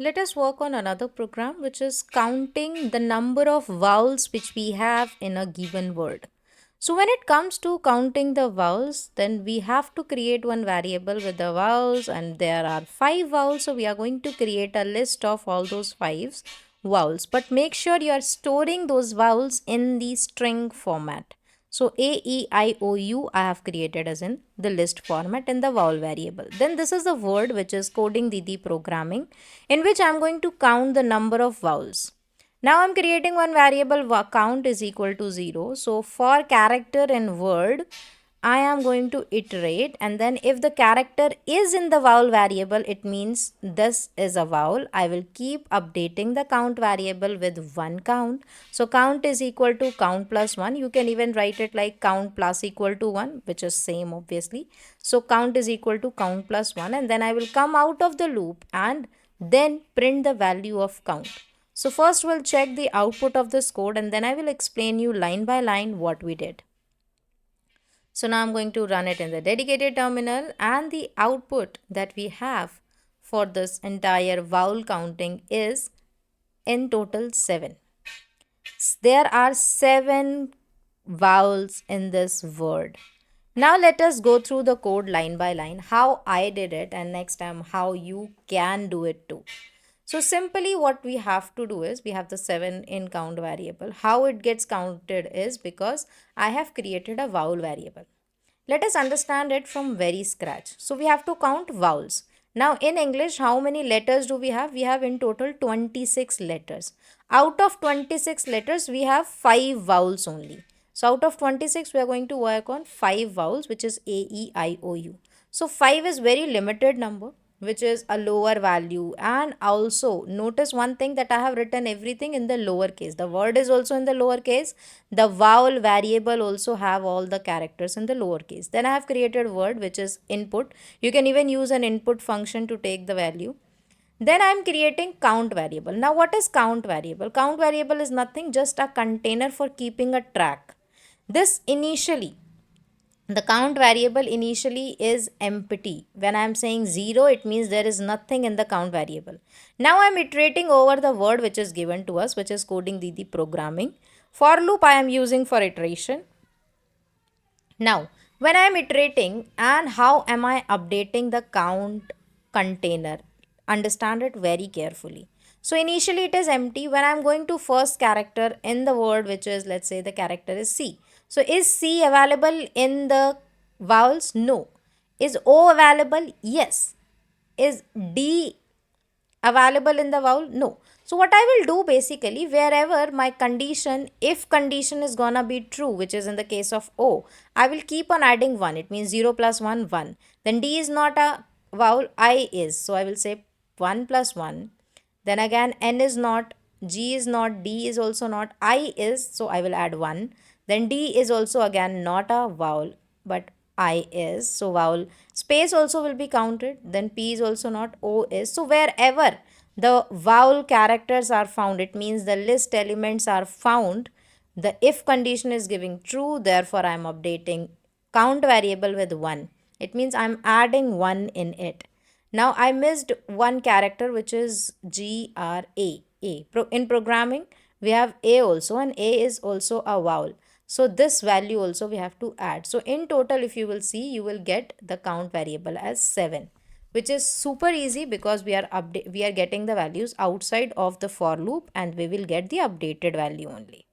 Let us work on another program which is counting the number of vowels which we have in a given word. So when it comes to counting the vowels, then we have to create one variable with the vowels, and there are five vowels. So we are going to create a list of all those five vowels. But make sure you are storing those vowels in the string format. So A, E, I, O, U I have created as in the list format in the vowel variable. Then this is the word which is coding Didi programming, in which I am going to count the number of vowels. Now I'm creating one variable count is equal to 0. So for character in word, I am going to iterate, and then if the character is in the vowel variable, it means this is a vowel. I will keep updating the count variable with one count. So count is equal to count plus 1. You can even write it like count plus equal to 1, which is same obviously. So count is equal to count plus 1, and then I will come out of the loop and then print the value of count. So first we'll check the output of this code, and then I will explain you line by line what we did. So now I'm going to run it in the dedicated terminal, and the output that we have for this entire vowel counting is in total 7. There are 7 vowels in this word. Now let us go through the code line by line, how I did it, and next time how you can do it too. So simply what we have to do is we have the 7 in count variable. How it gets counted is because I have created a vowel variable. Let us understand it from very scratch. So we have to count vowels. Now in English, how many letters do we have? We have in total 26 letters. Out of 26 letters, we have 5 vowels only. So out of 26, we are going to work on 5 vowels, which is A, E, I, O, U. So 5 is very limited number, which is a lower value. And also notice one thing, that I have written everything in the lower case. The word is also in the lower case. The vowel variable also have all the characters in the lower case. Then I have created word which is input. You can even use an input function to take the value. Then I am creating count variable. Now what is count variable? Count variable is nothing, just a container for keeping a track. This initially, the count variable initially is empty. When I am saying 0, it means there is nothing in the count variable. Now I am iterating over the word which is given to us, which is coding Didi programming. For loop I am using for iteration. Now, when I am iterating, and how am I updating the count container? Understand it very carefully. So initially it is empty. When I am going to first character in the word, which is, let's say the character is C. So is C available in the vowels? No. Is O available? Yes. Is D available in the vowel? No. So what I will do basically, wherever my condition, if condition is gonna be true, which is in the case of O, I will keep on adding 1. It means 0 plus 1, 1. Then D is not a vowel, I is. So I will say 1 plus 1. Then again N is not, G is not, D is also not, I is. So I will add 1. Then D is also again not a vowel, but I is. So vowel space also will be counted. Then P is also not, O is. So wherever the vowel characters are found, it means the list elements are found, the if condition is giving true, therefore I am updating count variable with 1. It means I am adding 1 in it. Now I missed one character, which is G R A. In programming, we have A also, and A is also a vowel. So this value also we have to add. So in total, if you will see, you will get the count variable as 7, which is super easy because we are getting the values outside of the for loop, and we will get the updated value only.